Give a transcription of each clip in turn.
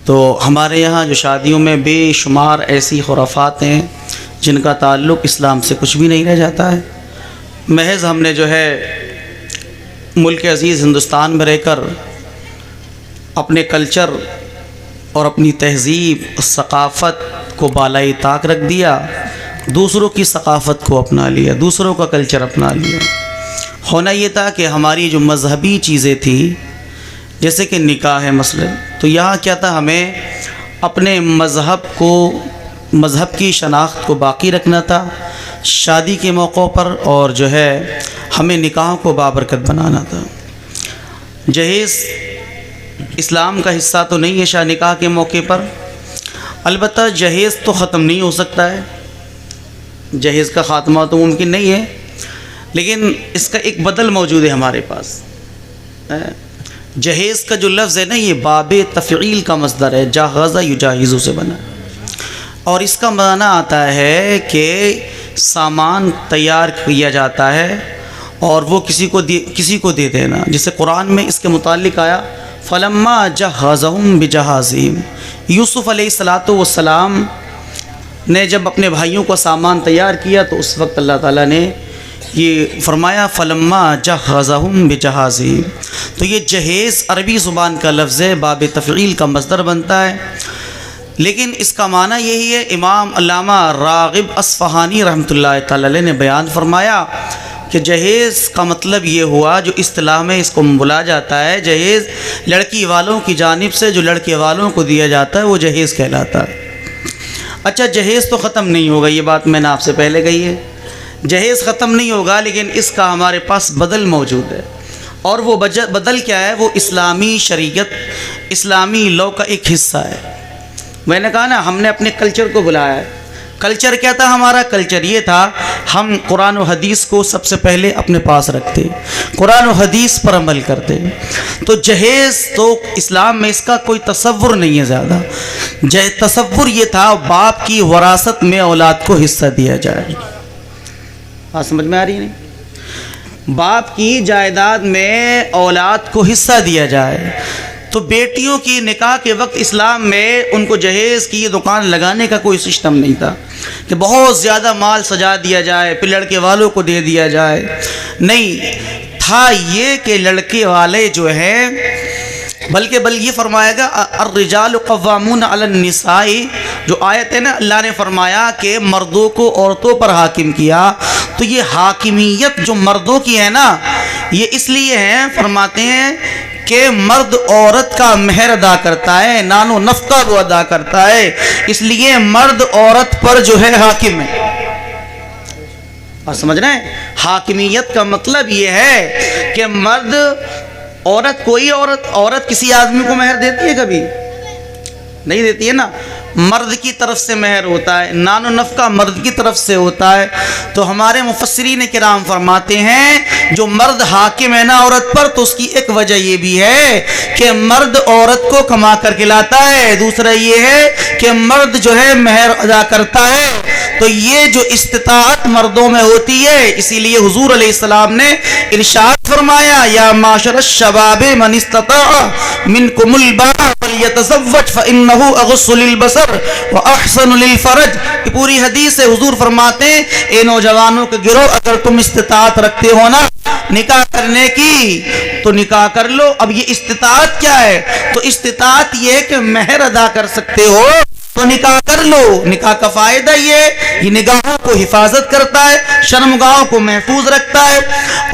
تو ہمارے یہاں جو شادیوں میں بے شمار ایسی خرافات ہیں جن کا تعلق اسلام سے کچھ بھی نہیں رہ جاتا ہے۔ محض ہم نے جو ہے ملک عزیز ہندوستان میں رہ کر اپنے کلچر اور اپنی تہذیب ثقافت کو بالائے طاق رکھ دیا، دوسروں کی ثقافت کو اپنا لیا، دوسروں کا کلچر اپنا لیا۔ ہونا یہ تھا کہ ہماری جو مذہبی چیزیں تھیں جیسے کہ نکاح ہے مثلا، تو یہاں کیا تھا، ہمیں اپنے مذہب کی شناخت کو باقی رکھنا تھا شادی کے موقعوں پر، اور جو ہے ہمیں نکاحوں کو بابرکت بنانا تھا۔ جہیز اسلام کا حصہ تو نہیں ہے شاہ نکاح کے موقع پر، البتہ جہیز تو ختم نہیں ہو سکتا ہے، جہیز کا خاتمہ تو ممکن نہیں ہے، لیکن اس کا ایک بدل موجود ہے ہمارے پاس۔ جہیز کا جو لفظ ہے نا، یہ باب تفعیل کا مصدر ہے، جاہز یجاہز سے بنا، اور اس کا معنی آتا ہے کہ سامان تیار کیا جاتا ہے اور وہ کسی کو دے دینا، جسے قرآن میں اس کے متعلق آیا فلما جہزہم بجہازہم، یوسف علیہ السلام نے جب اپنے بھائیوں کو سامان تیار کیا تو اس وقت اللہ تعالیٰ نے یہ فرمایا فلما جہزہم بجہازہم۔ تو یہ جہیز عربی زبان کا لفظ ہے، باب تفعیل کا مصدر بنتا ہے، لیکن اس کا معنی یہی ہے۔ امام علامہ راغب اصفہانی رحمۃ اللہ تعالی علیہ نے بیان فرمایا کہ جہیز کا مطلب یہ ہوا، جو اصطلاح میں اس کو بولا جاتا ہے جہیز، لڑکی والوں کی جانب سے جو لڑکے والوں کو دیا جاتا ہے وہ جہیز کہلاتا ہے۔ اچھا، جہیز تو ختم نہیں ہوگا، یہ بات میں نے آپ سے پہلے کہی ہے، جہیز ختم نہیں ہوگا، لیکن اس کا ہمارے پاس بدل موجود ہے، اور وہ بدل کیا ہے؟ وہ اسلامی شریعت، اسلامی لاء کا ایک حصہ ہے۔ میں نے کہا نا، ہم نے اپنے کلچر کو بلایا ہے۔ کلچر کیا تھا ہمارا؟ کلچر یہ تھا، ہم قرآن و حدیث کو سب سے پہلے اپنے پاس رکھتے، قرآن و حدیث پر عمل کرتے۔ تو جہیز تو اسلام میں اس کا کوئی تصور نہیں ہے زیادہ، تصور یہ تھا باپ کی وراثت میں اولاد کو حصہ دیا جائے۔ سمجھ میں آ رہی نہیں؟ باپ کی جائیداد میں اولاد کو حصہ دیا جائے۔ تو بیٹیوں کی نکاح کے وقت اسلام میں ان کو جہیز کی دکان لگانے کا کوئی سسٹم نہیں تھا کہ بہت زیادہ مال سجا دیا جائے پھر لڑکے والوں کو دے دیا جائے، نہیں تھا یہ کہ لڑکے والے جو ہیں، بلکہ یہ فرمایا گا الرجال قوامون علی النساء، جو آیت ہے نا، اللہ نے فرمایا کہ مردوں کو عورتوں پر حاکم کیا، تو یہ حاکمیت جو مردوں کی ہے نا، یہ اس لیے ہے، فرماتے ہیں کہ مرد عورت کا مہر ادا کرتا ہے، نان و نفقہ وہ ادا کرتا ہے، اس لیے مرد عورت پر جو ہے حاکم ہے۔ اور سمجھ رہے ہیں، حاکمیت کا مطلب یہ ہے کہ مرد عورت، کوئی عورت کسی آدمی کو مہر دیتی ہے؟ کبھی نہیں دیتی ہے نا، مرد کی طرف سے مہر ہوتا ہے، نان و نفقہ مرد کی طرف سے ہوتا ہے۔ تو ہمارے مفسرین کرام فرماتے ہیں جو مرد حاکم ہے نا عورت پر، تو اس کی ایک وجہ یہ بھی ہے کہ مرد عورت کو کما کر کے لاتا ہے، دوسرا یہ ہے کہ مرد جو ہے مہر ادا کرتا ہے۔ تو یہ جو استطاعت مردوں میں ہوتی ہے، اسی لیے حضور علیہ السلام نے ارشاد فرمایا یا معاشر الشباب من استطاع منکم الباء فلیتزوج فانہ اغض للبصر واحسن للفرج۔ یہ پوری حدیث ہے، حضور فرماتے ہیں اے نوجوانوں کے گروہ، اگر تم استطاعت رکھتے ہو نا نکاح کرنے کی تو نکاح کر لو۔ اب یہ استطاعت کیا ہے؟ تو استطاعت یہ ہے کہ مہر ادا کر سکتے ہو تو نکاح کر لو۔ نکاح کا فائدہ یہ نگاہوں کو حفاظت کرتا ہے، شرمگاہوں کو محفوظ رکھتا ہے۔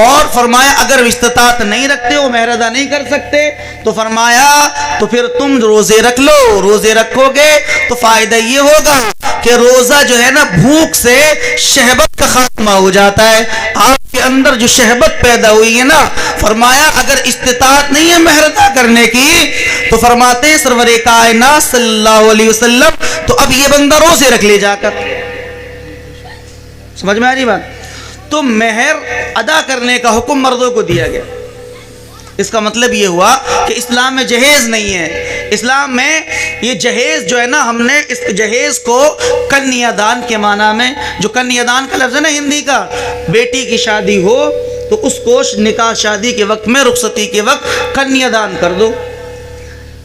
اور فرمایا اگر استطاعت نہیں رکھتے ہو، مہر ادا نہیں کر سکتے، تو فرمایا تو پھر تم روزے رکھ لو۔ روزے رکھو گے تو فائدہ یہ ہوگا کہ روزہ جو ہے نا، بھوک سے شہبت کا خاتمہ ہو جاتا ہے۔ آپ کے اندر جو شہبت پیدا ہوئی ہے نا، فرمایا اگر استطاعت نہیں ہے مہر ادا کرنے کی، تو فرماتے ہیں سرور کائنات صلی اللہ علیہ وسلم تو اب یہ بندہ روزے رکھ لے جا کر۔ سمجھ میں آ رہی بات؟ تو مہر ادا کرنے کا حکم مردوں کو دیا گیا۔ اس کا مطلب یہ ہوا کہ اسلام میں جہیز نہیں ہے۔ اسلام میں یہ جہیز جو ہے نا، ہم نے اس جہیز کو کنیا دان کے معنی میں، جو کنیا دان کا لفظ ہے نا ہندی کا، بیٹی کی شادی ہو تو اس کو نکاح شادی کے وقت میں، رخصتی کے وقت کنیا دان کر دو۔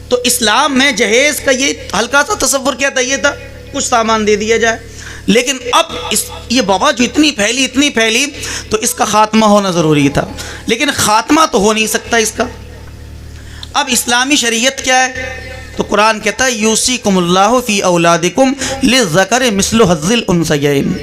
تو اسلام میں جہیز کا یہ ہلکا سا تصور کیا تھا، یہ تھا کچھ سامان دے دیا جائے. لیکن اب یہ وبا جو اتنی پھیلی تو اس کا خاتمہ ہونا ضروری تھا، لیکن خاتمہ تو ہو نہیں سکتا اس کا. اب اسلامی شریعت کیا ہے؟ تو قرآن کہتا ہے یوصیکم اللہ فی اولادکم للذکر مثل حظ الانثیین.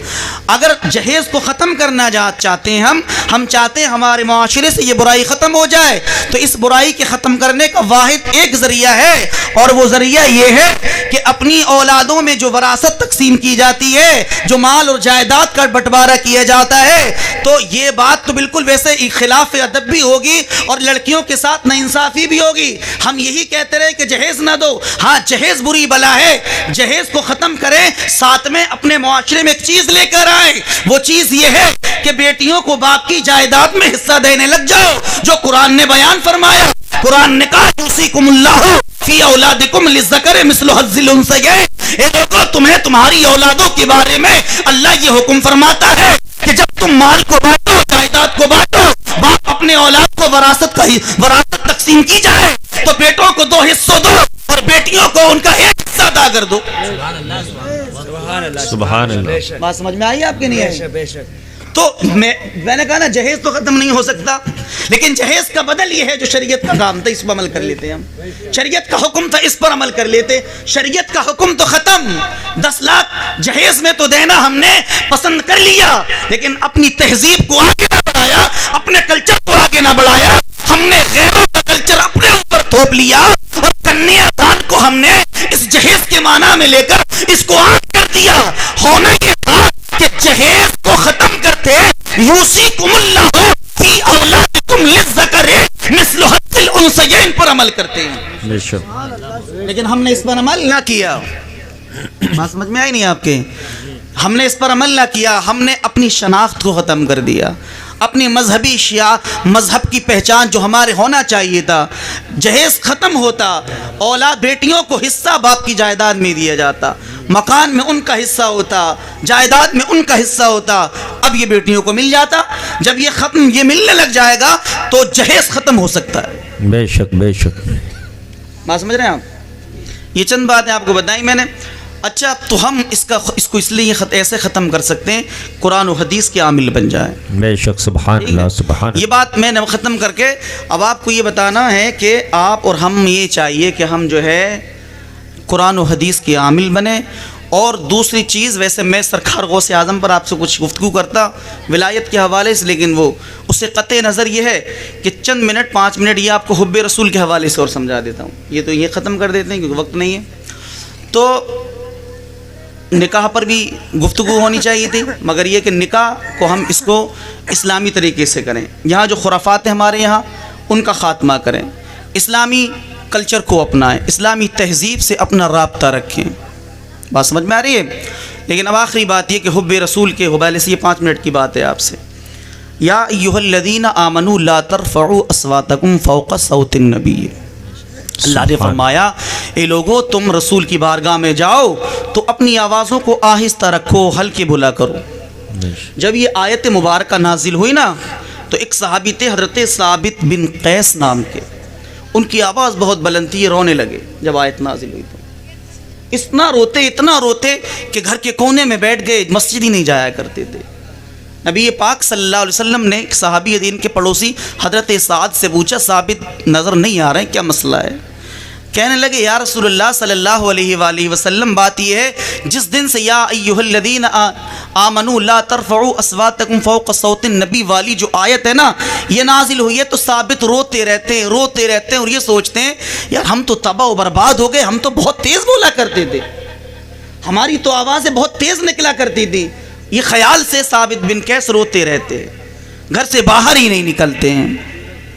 اگر جہیز کو ختم کرنا چاہتے ہیں ہم چاہتے ہیں ہمارے معاشرے سے یہ برائی ختم ہو جائے، تو اس برائی کے ختم کرنے کا واحد ایک ذریعہ ہے، اور وہ ذریعہ یہ ہے کہ اپنی اولادوں میں جو وراثت تقسیم کی جاتی ہے، جو مال اور جائیداد کا بٹوارہ کیا جاتا ہے، تو یہ بات تو بالکل ویسے خلاف ادب بھی ہوگی اور لڑکیوں کے ساتھ ناانصافی بھی ہوگی. ہم یہی کہتے رہے کہ جہیز نہ دو. ہاں جہیز بری بلا ہے، جہیز کو ختم کریں، ساتھ میں اپنے معاشرے میں ایک چیز لے کر آئیں. وہ چیز یہ ہے کہ بیٹیوں کو باپ کی جائیداد میں حصہ دینے لگ جاؤ، جو قرآن نے بیان فرمایا. قرآن نے کہا یوصیکم اللہ فی اولادکم للذکر مثل حظ الانثیین. اے لوگو، تمہیں تمہاری اولادوں کے بارے میں اللہ یہ حکم فرماتا ہے کہ جب تم مال کو بانٹو، جائیداد کو بانٹو، باپ اپنے اولاد کو وراثت تقسیم کی جائے تو بیٹوں کو 2 حصوں دو اور بیٹیوں کو ان کا 1 حصہ ادا کر دو. سبحان اللہ. بات سمجھ میں آئی آپ کے؟ نہیں آئی؟ تو میں نے کہا نا جہیز تو ختم نہیں ہو سکتا، لیکن جہیز کا بدل یہ ہے جو شریعت کا کام تھا اس پر عمل کر لیتے. ہم شریعت کا حکم تھا اس پر عمل کر لیتے. شریعت کا حکم تو ختم، 10 لاکھ جہیز میں تو دینا ہم نے پسند کر لیا، لیکن اپنی تہذیب کو آگے نہ بڑھایا، اپنے کلچر کو آگے نہ بڑھایا. ہم نے غیروں کا کلچر اپنے اوپر تھوپ لیا اور کنیا دان کو ہم نے اس جہیز کے معنی میں لے کر اس کو عام کر دیا. ہونا یہ تھا کہ جہیز کو ختم کرتے یوصیکم اللہ فی اولادکم للذکر مثل حظ الانثیین پر عمل کرتے ہیں، لیکن ہم نے اس پر عمل نہ کیا. بات سمجھ میں آئی نہیں آپ کے؟ ہم نے اس پر عمل نہ کیا. ہم نے اپنی شناخت کو ختم کر دیا، اپنی مذہبی مذہب کی پہچان جو ہمارے ہونا چاہیے تھا. جہیز ختم ہوتا، اولاد بیٹیوں کو حصہ باپ کی جائیداد میں دیا جاتا، مکان میں ان کا حصہ ہوتا، جائیداد میں ان کا حصہ ہوتا. اب یہ بیٹیوں کو مل جاتا. جب یہ ملنے لگ جائے گا تو جہیز ختم ہو سکتا ہے. بے شک بے شک. بات سمجھ رہے ہیں آپ؟ یہ چند باتیں آپ کو بتائیں میں نے. اچھا، تو ہم اس کو اس لیے ایسے ختم کر سکتے ہیں قرآن و حدیث کے عامل بن جائیں. بے شک. سبحان اللہ. سبحان اللہ. یہ بات میں نے ختم کر کے اب آپ کو یہ بتانا ہے کہ آپ اور ہم یہ چاہیے کہ ہم جو ہے قرآن و حدیث کے عامل بنے. اور دوسری چیز، ویسے میں سرکار غوث اعظم پر آپ سے کچھ گفتگو کرتا ولایت کے حوالے سے، لیکن وہ اس سے قطع نظر یہ ہے کہ چند منٹ 5 منٹ یہ آپ کو حب رسول کے حوالے سے اور سمجھا دیتا ہوں. یہ تو یہ ختم کر دیتے ہیں کیونکہ وقت نہیں ہے. تو نکاح پر بھی گفتگو ہونی چاہیے تھی، مگر یہ کہ نکاح کو ہم اس کو اسلامی طریقے سے کریں. یہاں جو خرافات ہیں ہمارے یہاں ان کا خاتمہ کریں، اسلامی کلچر کو اپنائیں، اسلامی تہذیب سے اپنا رابطہ رکھیں. بات سمجھ میں آ رہی ہے؟ لیکن اب آخری بات یہ کہ حب رسول کے حوالے سے یہ 5 منٹ کی بات ہے آپ سے. یا ایھا الذین آمنوا لا ترفعوا اصواتکم فوق صوت النبی. اللہ نے فرمایا اے لوگو، تم رسول کی بارگاہ میں جاؤ تو اپنی آوازوں کو آہستہ رکھو، ہلکے بولا کرو. جب یہ آیت مبارکہ نازل ہوئی نا تو ایک صحابی تھے حضرت ثابت بن قیس نام کے، ان کی آواز بہت بلند تھی، رونے لگے جب آیت نازل ہوئی. تو اتنا روتے کہ گھر کے کونے میں بیٹھ گئے، مسجد ہی نہیں جایا کرتے تھے. نبی پاک صلی اللہ علیہ وسلم نے ایک صحابی دین کے پڑوسی حضرت سعد سے پوچھا، ثابت نظر نہیں آ رہے ہیں، کیا مسئلہ ہے؟ کہنے لگے یا رسول اللہ صلی اللہ علیہ وآلہ وسلم، بات یہ ہے جس دن سے یا ایھا الذین آمنوا لا ترفعوا اصواتکم فوق صوت النبی والی جو آیت ہے نا یہ نازل ہوئی ہے، تو ثابت روتے رہتے ہیں اور یہ سوچتے ہیں یار ہم تو تباہ و برباد ہو گئے، ہم تو بہت تیز بولا کرتے تھے، ہماری تو آوازیں بہت تیز نکلا کرتی تھی. یہ خیال سے ثابت بن قیس روتے رہتے، گھر سے باہر ہی نہیں نکلتے ہیں.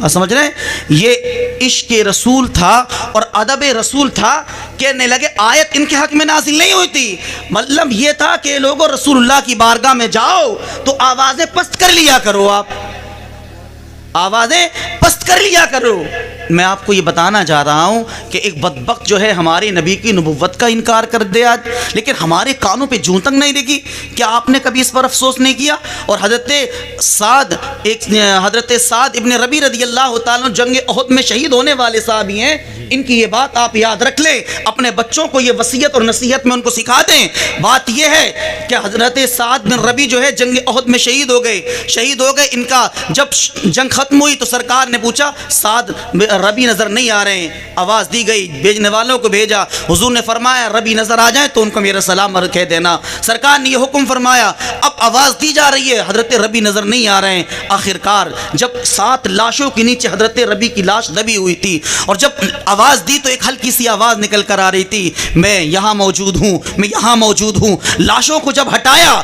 سمجھ رہے ہیں؟ یہ عشق رسول تھا اور ادب رسول تھا. کہنے لگے آیت ان کے حق میں نازل نہیں ہوئی تھی، مطلب یہ تھا کہ لوگوں رسول اللہ کی بارگاہ میں جاؤ تو آوازیں پست کر لیا کرو، آپ آوازیں پست کر لیا کرو. میں آپ کو یہ بتانا چاہ رہا ہوں کہ ایک بدبخت جو ہے ہمارے نبی کی نبوت کا انکار کر دے آج، لیکن ہمارے کانوں پہ جوں تک نہیں لگی۔ کیا آپ نے کبھی اس پر افسوس نہیں کیا؟ اور حضرت سعد ابن ربی رضی اللہ تعالیٰ عنہ جنگ احد میں شہید ہونے والے صحابی ہیں، ان کی یہ بات آپ یاد رکھ لیں، اپنے بچوں کو یہ وصیت اور نصیحت میں ان کو سکھا دیں۔ بات یہ ہے کہ حضرت سعد بن ربی جو ہے جنگ احد میں شہید ہو گئے۔ ان کا جب جنگ ختم ہوئی تو سرکار نے پوچھا سعد ربی نظر نہیں آ رہے ہیں، آواز دی گئی، بھیجنے والوں کو بھیجا، حضور نے فرمایا ربی نظر آ جائیں تو ان کو میرا سلام کہہ دینا۔ سرکار نے یہ حکم فرمایا، اب آواز دی جا رہی ہے حضرت ربی نظر نہیں آ رہے ہیں۔ آخرکار جب 7 لاشوں کے نیچے حضرت ربی کی لاش دبی ہوئی تھی اور جب آواز دی تو ایک ہلکی سی آواز نکل کر آ رہی تھی، میں یہاں موجود ہوں۔ لاشوں کو جب ہٹایا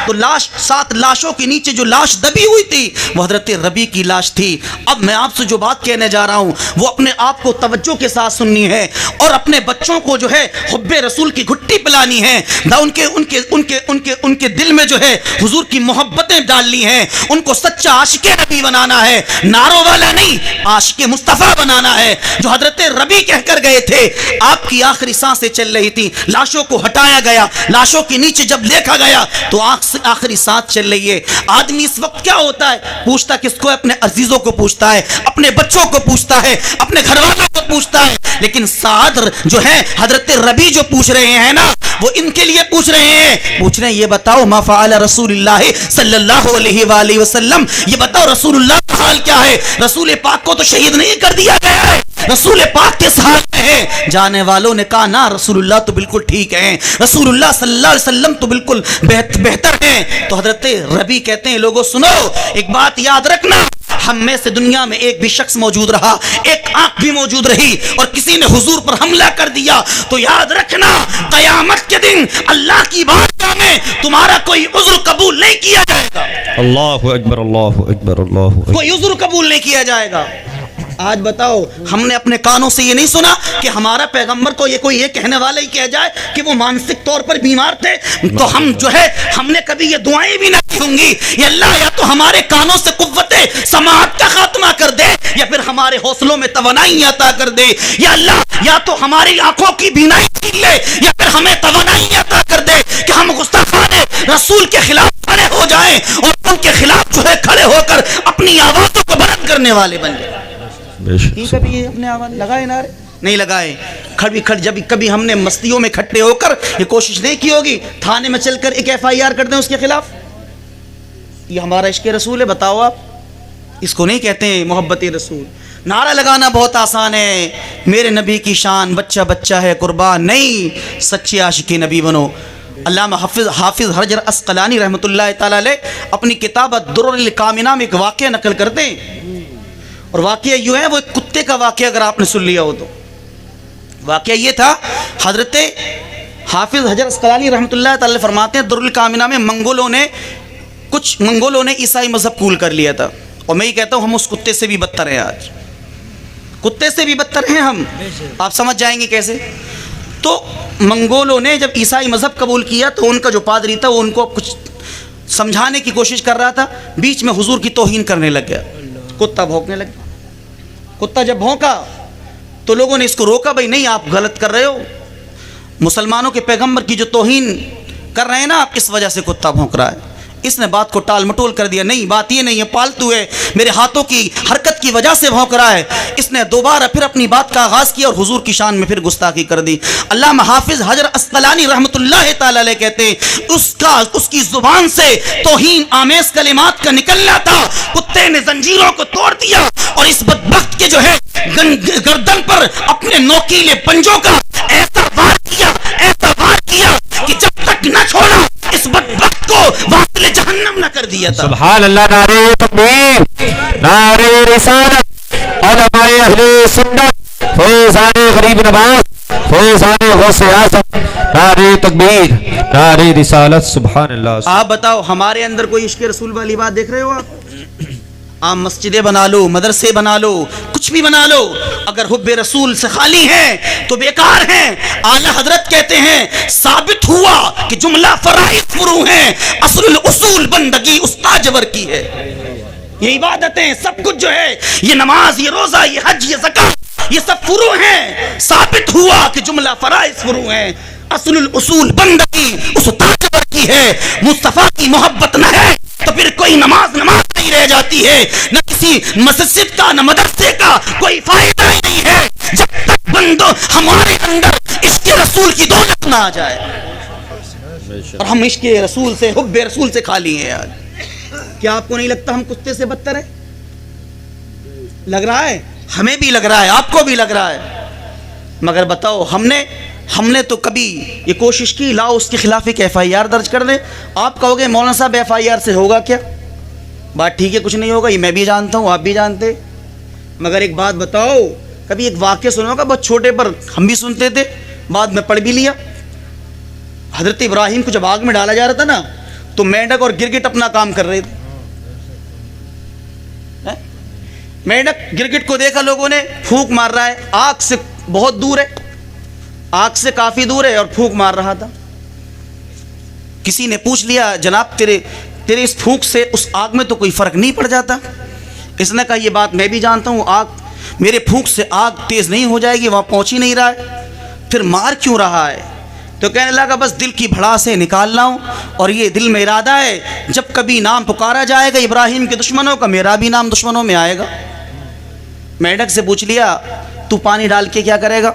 تو 7 لاشوں کے نیچے جو لاش دبی ہوئی تھی وہ حضرت ربی کی لاش تھی۔ اب میں آپ سے جو بات کہنے جا رہا ہوں وہ اپنے آپ کو توجہ کے ساتھ سننی ہے اور اپنے بچوں کو جو ہے حب رسول کی گھٹی پلانی ہے، ان کے دل میں جو ہے حضور کی محبتیں ڈالنی ہیں، ان کو سچا عاشق نبی بنانا ہے، ناروں والا نہیں، عاشق مصطفیٰ بنانا ہے۔ جو حضرت ربی کہہ کر گئے تھے، آپ کی آخری سانسیں چل رہی تھی، لاشوں کو ہٹایا گیا، لاشوں کے نیچے جب دیکھا گیا تو آخری سانس چل رہی ہے۔ آدمی اس وقت کیا ہوتا ہے؟ پوچھتا کس کو؟ اپنے عزیزوں کو پوچھتا ہے، اپنے بچوں کو پوچھتا ہے، اپنے گھر والوں کو پوچھتا ہے۔ لیکن سعد جو ہے حضرت ربی جو پوچھ رہے ہیں نا، وہ ان کے لیے پوچھ رہے ہیں یہ بتاؤ ما فعل رسول اللہ صلی اللہ علیہ وآلہ وسلم، یہ بتاؤ رسول اللہ کا حال کیا ہے؟ رسول پاک کو تو شہید نہیں کر دیا گیا ہے، رسول پاک کس حال میں ہے؟ جانے والوں نے کہا نا رسول اللہ تو بالکل ٹھیک ہیں، رسول اللہ صلی اللہ علیہ وسلم تو بالکل بہتر ہیں۔ تو حضرت ربی کہتے ہیں لوگوں سنو، ایک بات یاد رکھنا، ہم میں سے دنیا میں ایک بھی شخص موجود رہا، ایک آنکھ بھی موجود رہی اور کسی نے حضور پر حملہ کر دیا تو یاد رکھنا قیامت کے دن اللہ کی بارگاہ میں تمہارا کوئی عذر قبول نہیں کیا جائے گا۔ اللہ اکبر، اللہ اکبر، اللہ اکبر۔ کوئی عذر قبول نہیں کیا جائے گا۔ آج بتاؤ، ہم نے اپنے کانوں سے یہ نہیں سنا کہ ہمارا پیغمبر کو یہ کہنے والا ہی کہہ جائے کہ وہ مانسک طور پر بیمار تھے، تو ہم نے کبھی یہ دعائیں بھی نہ کی ہوں گی، یا اللہ یا تو ہمارے کانوں سے قوت سماعت کا خاتمہ کر دے، یا پھر ہمارے حوصلوں میں توانائی عطا کر دے، یا اللہ یا تو ہماری آنکھوں کی بینائی چھین لے، یا پھر ہمیں توانائی عطا کر دے کہ ہم گستاخان رسول کے خلاف کھڑے ہو جائیں اور ان کے خلاف جو ہے کھڑے ہو کر اپنی آوازوں کو بلند کرنے والے بن جائیں۔ کبھی یہ اپنے آواز لگائے نعرے نہیں لگائے، کبھی ہم نے مستیوں میں کھٹے ہو کر یہ کوشش نہیں کی ہوگی تھانے میں چل کر ایک FIR کر دیں اس کے خلاف؟ یہ ہمارا عشق رسول ہے؟ بتاؤ آپ، اس کو نہیں کہتے ہیں محبت رسول۔ نعرہ لگانا بہت آسان ہے، میرے نبی کی شان بچہ بچہ ہے قربان، نہیں، سچے عاشق نبی بنو۔ علامہ حافظ حجر عسقلانی رحمۃ اللہ تعالی علیہ اپنی کتاب الدرر الکامنہ میں ایک واقعہ نقل کرتے ہیں، اور واقعہ یوں ہے، وہ ایک کتے کا واقعہ اگر آپ نے سن لیا ہو تو واقعہ یہ تھا، حضرت حافظ حجر عسقلانی رحمۃ اللہ تعالی فرماتے ہیں درر الکامنہ میں کچھ منگولوں نے عیسائی مذہب قبول کر لیا تھا، اور میں یہ کہتا ہوں ہم اس کتے سے بھی بدتر ہیں، آج کتے سے بھی بدتر ہیں ہم۔ آپ سمجھ جائیں گے کیسے۔ تو منگولوں نے جب عیسائی مذہب قبول کیا تو ان کا جو پادری تھا وہ ان کو کچھ سمجھانے کی کوشش کر رہا تھا، بیچ میں حضور کی توہین کرنے لگ گیا، کتا بھونکنے لگ گیا۔ کتا جب بھونکا تو لوگوں نے اس کو روکا، بھائی نہیں آپ غلط کر رہے ہو، مسلمانوں کے پیغمبر کی جو توہین کر رہے ہیں نا آپ، اس وجہ سے کتا بھونک رہا ہے۔ اس نے بات کو ٹال مٹول کر دیا، نہیں بات یہ نہیں ہے، پالتو ہے، میرے ہاتھوں کی حرکت کی وجہ سے بھونک رہا ہے۔ اس نے دوبارہ پھر اپنی بات کا آغاز کیا اور حضور کی شان میں پھر گستاخی کر دی۔ علامہ حافظ حجر عسقلانی رحمۃ اللہ تعالی علیہ کہتے ہیں اس کی زبان سے توہین آمیز کلمات کا نکلنا تھا، کتے نے زنجیروں کو توڑ دیا اور اس بدبخت کے جو ہے گردن پر اپنے نوکیلے پنجوں کا ایسا وار کیا کہ جب تک نہ چھوڑا اس بدبخت کو واصل جہنم نہ کر دیا تھا۔ سبحان اللہ، نعرہ تکبیر، نعرہ رسالت، علماء اہل سنت، فیضان غریب نواز، فیضان غوث اعظم، نعرہ تکبیر، نعرہ رسالت، سبحان اللہ۔ آپ بتاؤ ہمارے اندر کوئی عشق رسول والی بات دیکھ رہے ہو آپ مسجدیں بنا لو، مدرسے بنا لو، کچھ بھی بنا لو، اگر حب رسول سے خالی ہیں تو بیکار ہیں۔ اعلی حضرت کہتے ہیں ثابت ہوا کہ جملہ فرائض فرو ہیں، اصل الاصول بندگی استاجور کی ہے۔ یہ عبادتیں سب کچھ جو ہے، یہ نماز، یہ روزہ، یہ حج، یہ زکات، یہ سب فروع ہیں. ثابت ہوا کہ جملہ فرائض فروع ہیں. اصل الاصول بندگی اس طاقتور کی ہے. مصطفیٰ کی محبت نہ ہے تو پھر کوئی نماز نہیں رہ جاتی ہے، نہ کسی مسجد کا نہ مدرسے کا کوئی فائدہ ہی نہیں ہے جب تک بندوں ہمارے اندر عشق رسول کی دولت نہ آ جائے. اور ہم عشق رسول سے، حب رسول سے خالی ہیں. یار کیا آپ کو نہیں لگتا ہم کتے سے بدتر ہیں؟ لگ رہا ہے، ہمیں بھی لگ رہا ہے، آپ کو بھی لگ رہا ہے. مگر بتاؤ ہم نے تو کبھی یہ کوشش کی لاؤ اس کے خلاف ایک FIR درج کر دیں. آپ کہو گے مولانا صاحب FIR سے ہوگا کیا؟ بات ٹھیک ہے، کچھ نہیں ہوگا، یہ میں بھی جانتا ہوں، آپ بھی جانتے. مگر ایک بات بتاؤ، کبھی ایک واقعہ سنا ہوگا بہت چھوٹے پر ہم بھی سنتے تھے، بعد میں پڑھ بھی لیا. حضرت ابراہیم کو جب آگ میں ڈالا جا رہا تھا نا تو مینڈک اور گرگٹ اپنا کام کر رہے تھے. مینڈک گرگٹ کو دیکھا لوگوں نے، پھونک مار رہا ہے، آگ سے بہت دور ہے، آگ سے کافی دور ہے اور پھونک مار رہا تھا. کسی نے پوچھ لیا جناب تیرے اس پھونک سے اس آگ میں تو کوئی فرق نہیں پڑ جاتا؟ اس نے کہا یہ بات میں بھی جانتا ہوں، آگ میرے پھونک سے آگ تیز نہیں ہو جائے گی، وہاں پہنچ ہی نہیں رہا ہے، پھر مار کیوں رہا ہے؟ تو کہنے لگا بس دل کی بھڑاس سے نکال رہا ہوں، اور یہ دل میں ارادہ ہے جب کبھی نام پکارا جائے گا ابراہیم کے دشمنوں کا، میرا بھی نام دشمنوں میں آئے گا. میڈک سے پوچھ لیا تو پانی ڈال کے کیا کرے گا؟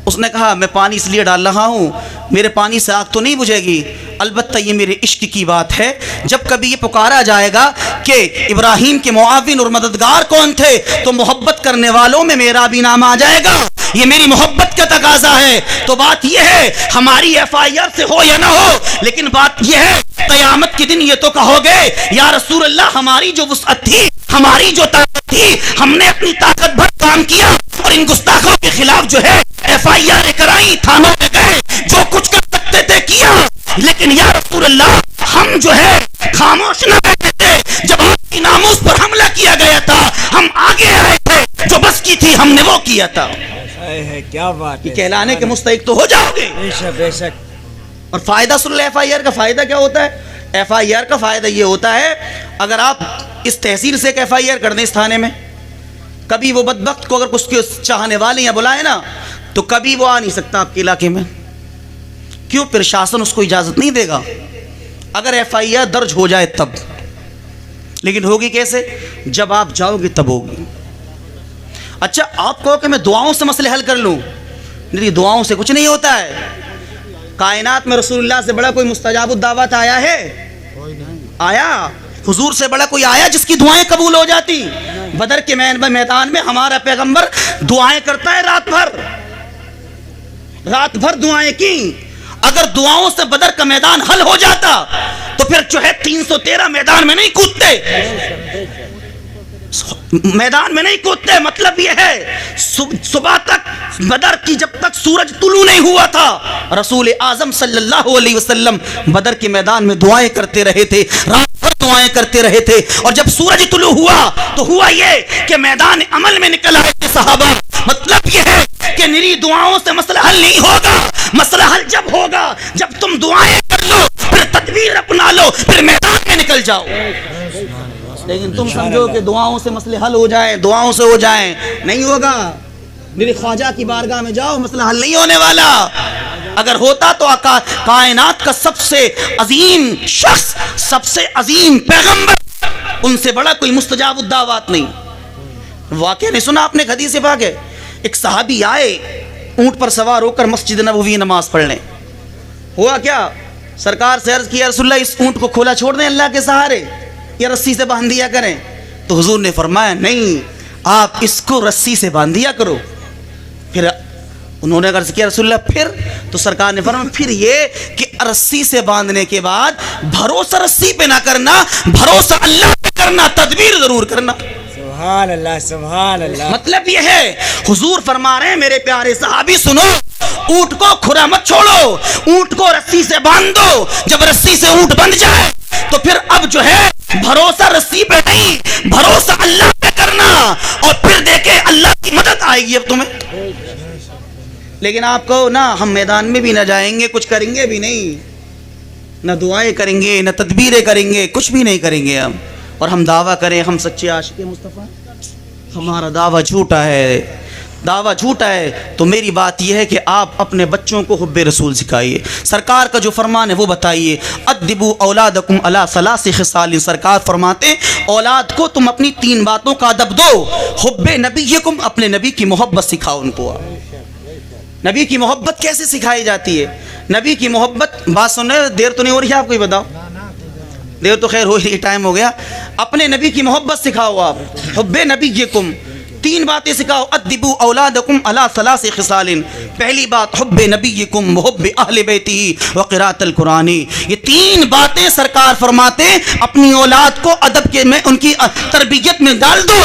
اس نے کہا میں پانی اس لیے ڈال رہا ہوں، میرے پانی سے آگ تو نہیں بجھے گی، البتہ یہ میرے عشق کی بات ہے. جب کبھی یہ پکارا جائے گا کہ ابراہیم کے معاون اور مددگار کون تھے تو محبت کرنے والوں میں میرا بھی نام آ جائے گا، یہ میری محبت کا تقاضا ہے. تو بات یہ ہے ہماری FIR سے ہو یا نہ ہو، لیکن بات یہ ہے قیامت کے دن یہ تو کہو گے یا رسول اللہ ہماری جو وسعت تھی، ہماری جو طاقت تھی، ہم نے اپنی طاقت بھر کام کیا اور ان گستاخوں کے خلاف جو ہے FIR کرائی، تھانوں میں گئے، جو کچھ کر سکتے تھے کیا، لیکن یا رسول اللہ ہم جو ہے خاموش نہ بیٹھے تھے. جب آپ کی ناموس پر حملہ کیا گیا تھا ہم آگے آئے تھے، جو بس کی تھی ہم نے وہ کیا تھا. کیا بات ہے، کہلانے کے مستحق تو ہو جاؤ گے. بے شک. اور فائدہ سن لے FIR کا فائدہ کیا ہوتا ہے؟ FIR کا فائدہ یہ ہوتا ہے اگر آپ اس تحصیل سے ایک FIR کر دیں اس تھانے میں، کبھی وہ بدبخت کو اگر اس کے چاہنے والے یا بلائے نا تو کبھی وہ آ نہیں سکتا آپ کے علاقے میں. کیوں؟ پرشاسن اس کو اجازت نہیں دے گا اگر FIR درج ہو جائے تب. لیکن ہوگی کیسے؟ جب آپ جاؤ گے تب ہوگی. اچھا آپ کہو کہ میں دعاؤں سے مسئلے حل کر لوں، میری دعاؤں سے کچھ نہیں ہوتا ہے. کائنات میں رسول اللہ سے بڑا کوئی مستجاب الدعوات آیا ہے؟ آیا؟ حضور سے بڑا کوئی آیا جس کی دعائیں قبول ہو جاتی؟ بدر کے میدان میں ہمارا پیغمبر دعائیں کرتا ہے، رات بھر دعائیں کی. اگر دعاؤں سے بدر کا میدان حل ہو جاتا تو پھر جو ہے 313 میدان میں نہیں کودتے، میدان میں نہیں کودتے. مطلب یہ ہے صبح تک بدر کی جب تک سورج طلوع نہیں ہوا تھا رسول اعظم صلی اللہ علیہ وسلم بدر کے میدان میں دعائیں کرتے رہے تھے، رات بھر دعائیں کرتے رہے تھے. اور جب سورج طلوع ہوا تو ہوا یہ کہ میدان عمل میں نکل آئے تھے صحابہ. مطلب یہ ہے کہ میری دعاؤں سے مسئلہ حل نہیں ہوگا. مسئلہ حل جب ہوگا جب تم دعائیں کر لو، پھر تدبیر اپنا لو، پھر میدان میں نکل جاؤ. لیکن تم سمجھو کہ دعاؤں سے مسئلے حل ہو جائیں، دعاؤں سے ہو جائیں، نہیں ہوگا. میرے خواجہ کی بارگاہ میں جاؤ، مسئلہ حل نہیں ہونے والا. اگر ہوتا تو کائنات کا سب سے عظیم شخص، سب سے عظیم پیغمبر، ان سے بڑا کوئی مستجاب الدعوات نہیں. واقعہ نہیں سنا آپ نے؟ حدیث پاک ہے ایک صحابی آئے اونٹ پر سوار ہو کر مسجد نبوی نماز پڑھنے. ہوا کیا؟ سرکار سے عرض کیا رسول اللہ اس اونٹ کو کھولا چھوڑ دیں اللہ کے سہارے یا رسی سے باندھ دیا کریں؟ تو حضور نے فرمایا نہیں، آپ اس کو رسی سے باندھ دیا کرو. پھر انہوں نے عرض کیا رسول اللہ پھر؟ تو سرکار نے فرمایا پھر یہ کہ رسی سے باندھنے کے بعد بھروسہ رسی پہ نہ کرنا، بھروسہ اللہ پہ کرنا، تدبیر ضرور کرنا. سبحان اللہ، سبحان اللہ. مطلب یہ ہے حضور فرما رہے ہیں میرے پیارے صحابی سنو، اونٹ کو کھرا مت چھوڑو، اونٹ کو رسی سے باندھ دو. جب رسی سے اونٹ بندھ جائے تو پھر اب جو ہے بھروسہ رسی پہ نہیں، بھروسہ اللہ پہ کرنا، اور پھر دیکھیں اللہ کی مدد آئے گی اب تمہیں. لیکن آپ کہو نا ہم میدان میں بھی نہ جائیں گے، کچھ کریں گے بھی نہیں، نہ دعائیں کریں گے، نہ تدبیریں کریں گے، کچھ بھی نہیں کریں گے ہم. اور ہم دعویٰ کریں ہم سچے عاشق مصطفیٰ، ہمارا دعویٰ جھوٹا ہے، دعویٰ جھوٹا ہے. تو میری بات یہ ہے کہ آپ اپنے بچوں کو حب رسول سکھائیے. سرکار کا جو فرمان ہے وہ بتائیے. ادبوا اولادکم علی ثلاث خصال، سرکار فرماتے ہیں اولاد کو تم اپنی 3 باتوں کا ادب دو. حب نبیکم، اپنے نبی کی محبت سکھاؤ ان کو. نبی کی محبت کیسے سکھائی جاتی ہے؟ نبی کی محبت، بات سن رہے، دیر تو نہیں ہو رہی ہے آپ کو؟ ہی بتاؤ، دیر تو خیر ہو رہی، ٹائم ہو گیا. اپنے نبی کی محبت سکھاؤ آپ. حب نبیکم، 3 باتیں سکھاؤ. ادبوا اولادکم علی ثلاث خصال، پہلی بات حب نبیکم وحب اہل بیتہ وقراءۃ القرآن. یہ 3 باتیں سرکار فرماتے ہیں اپنی اولاد کو ادب کے میں ان کی تربیت میں ڈال دو.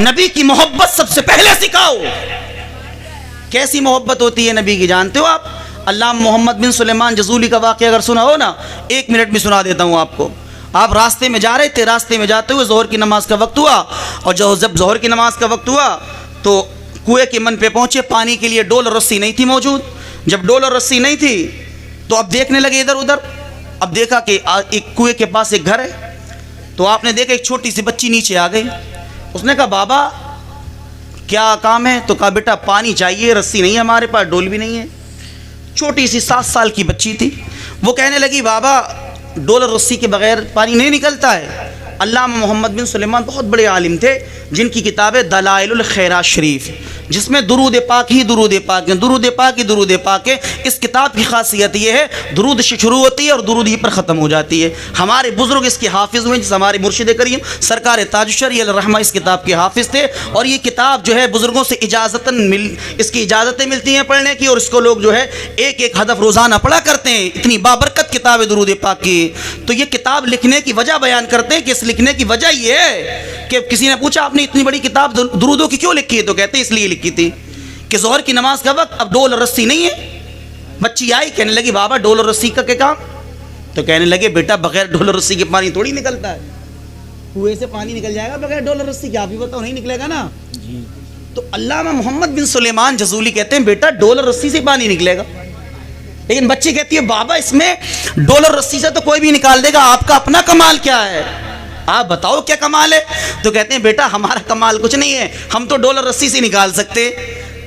نبی کی محبت سب سے پہلے سکھاؤ. کیسی محبت ہوتی ہے نبی کی جانتے ہو آپ؟ علامہ محمد بن سلیمان جزولی کا واقعہ اگر سنا ہو نا، 1 منٹ میں سنا دیتا ہوں آپ کو. آپ راستے میں جا رہے تھے، راستے میں جاتے ہوئے ظہر کی نماز کا وقت ہوا، اور جب ظہر کی نماز کا وقت ہوا تو کنویں کے من پہ پہنچے. پانی کے لیے ڈول اور رسی نہیں تھی موجود. جب ڈول اور رسی نہیں تھی تو اب دیکھنے لگے ادھر ادھر. اب دیکھا کہ ایک کنویں کے پاس ایک گھر ہے، تو آپ نے دیکھا ایک چھوٹی سی بچی نیچے آ گئی. اس نے کہا بابا کیا کام ہے؟ تو کہا بیٹا پانی چاہیے، رسی نہیں ہے ہمارے پاس، ڈول بھی نہیں ہے. چھوٹی سی 7 سال کی بچی تھی. وہ کہنے لگی بابا ڈول اور رسی کے بغیر پانی نہیں نکلتا ہے. علامہ محمد بن سلیمان بہت بڑے عالم تھے جن کی کتاب ہے دلائل الخیرات شریف، جس میں درود پاک ہی درود پاک ہے، درود پاک ہی درود پاک ہے. اس کتاب کی خاصیت یہ ہے درود سے شروع ہوتی ہے اور درود ہی پر ختم ہو جاتی ہے. ہمارے بزرگ اس کے حافظ ہوئے، جس ہمارے مرشد کریم سرکار تاج الشرعی علیہ الرحمہ اس کتاب کے حافظ تھے. اور یہ کتاب جو ہے بزرگوں سے اس کی اجازتیں ملتی ہیں پڑھنے کی، اور اس کو لوگ جو ہے ایک ہدف روزانہ پڑھا کرتے ہیں. اتنی بابرکت کتاب ہے درود پاک کی. تو یہ کتاب لکھنے کی وجہ بیان کرتے ہیں کہ اس لکھنے کی وجہ یہ ہے کہ کسی نے پوچھا آپ نے اتنی بڑی کتاب درودوں کی کیوں لکھی ہے؟ تو کہتے ہیں اس لیے لکھی تھی کہ ظہر کی نماز کا وقت، اب ڈول اور رسی نہیں ہے. بچی آئی کہنے لگی بابا ڈول اور رسی کا کیا کام؟ تو کہنے لگے بیٹا بغیر ڈول اور رسی کے پانی تھوڑی نکلتا ہے. کنویں سے پانی نکل جائے گا بغیر ڈول اور رسی کے؟ آپ بھی بتاؤ نہیں نکلے گا نا. تو علامہ محمد بن سلیمان جزولی کہتے ہیں بیٹا ڈول اور رسی سے پانی نکلے گا. لیکن بچی کہتی ہے بابا اس میں ڈول اور رسی سے تو کوئی بھی نکال دے گا، آپ کا اپنا کمال کیا ہے؟ آپ بتاؤ کیا کمال ہے؟ تو کہتے ہیں بیٹا ہمارا کمال کچھ نہیں ہے، ہم تو ڈول اور رسی سے نکال سکتے.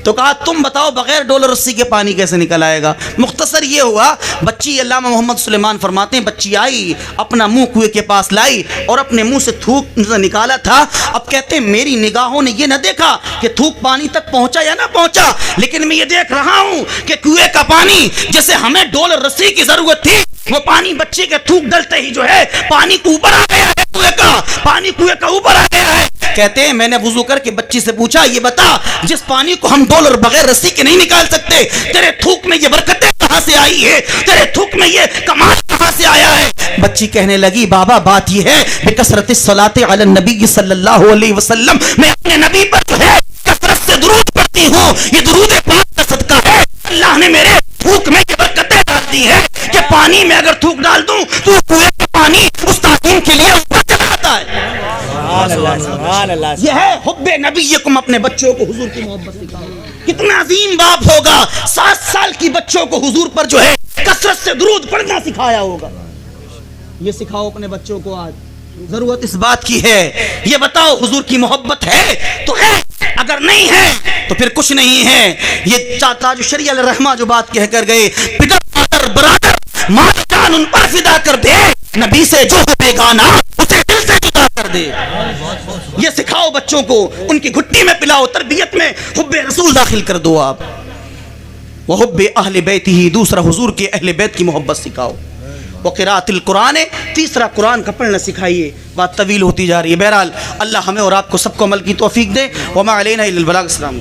تو کہا تم بتاؤ بغیر ڈول اور رسی کے پانی کیسے نکل آئے گا؟ مختصر یہ ہوا بچی، علامہ محمد سلیمان فرماتے ہیں بچی آئی، اپنا منہ کنویں کے پاس لائی اور اپنے منہ سے تھوک نکالا تھا. اب کہتے ہیں میری نگاہوں نے یہ نہ دیکھا کہ تھوک پانی تک پہنچا یا نہ پہنچا، لیکن میں یہ دیکھ رہا ہوں کہ کنویں کا پانی جیسے ہمیں ڈول اور رسی کی ضرورت تھی، وہ پانی بچے کے تھوک ڈلتے ہی جو ہے پانی کو اوپر آ گیا ہے. پانی کنویں کا اوپر آ گیا ہے. کہتے ہیں میں نے وضو کر کے بچی سے پوچھا یہ بتا جس پانی کو ہم ڈول اور بغیر رسی کے نہیں نکال سکتے، تیرے تھوک میں یہ برکتیں کہاں سے آئی ہے؟ تیرے تھوک میں یہ کمال کہاں سے آیا ہے؟ بچی کہنے لگی بابا بات یہ ہے بکثرت الصلاۃ علی النبی صلی اللہ علیہ وسلم، میں اپنے نبی پر جو ہے کثرت سے درود پڑھتی ہوں. یہ درود پاک کا صدقہ ہے. اللہ نے میرے تھوک میں یہ برکتیں ڈال دی ہے کہ پانی میں اگر تھوک ڈال دوں تو کنویں کا پانی اس تعظیم کے لیے اوپر چلا آتا ہے. سبحان اللہ. یہ ہے حب نبیکم. اپنے بچوں کو حضور کی محبت سکھاؤ. کتنا عظیم باپ ہوگا 7 سال کی بچوں کو حضور پر جو ہے کثرت سے درود پڑھنا سکھایا ہوگا. یہ سکھاؤ اپنے بچوں کو. آج ضرورت اس بات کی ہے. یہ بتاؤ حضور کی محبت ہے تو ہے، اگر نہیں ہے تو پھر کچھ نہیں ہے. یہ تاج الشرعی علیہ الرحمہ جو بات کہہ کر گئے، پدر مادر برادر ماں جان ان پر فدا کر دے، نبی سے جو ہے بیگانہ اسے دل سے جدا کر دے. یہ سکھاؤ بچوں کو، ان کی گھٹی میں پلاؤ، تربیت میں حب رسول داخل کر دو آپ. وہ حب اہل بیت ہی، دوسرا حضور کے اہل بیت کی محبت سکھاؤ. وقراءۃ القرآن، تیسرا قرآن کا پڑھنا سکھائیے. بات طویل ہوتی جا رہی ہے. بہرحال اللہ ہمیں اور آپ کو سب کو عمل کی توفیق دے. وما علینا الا البلاغ. السلام.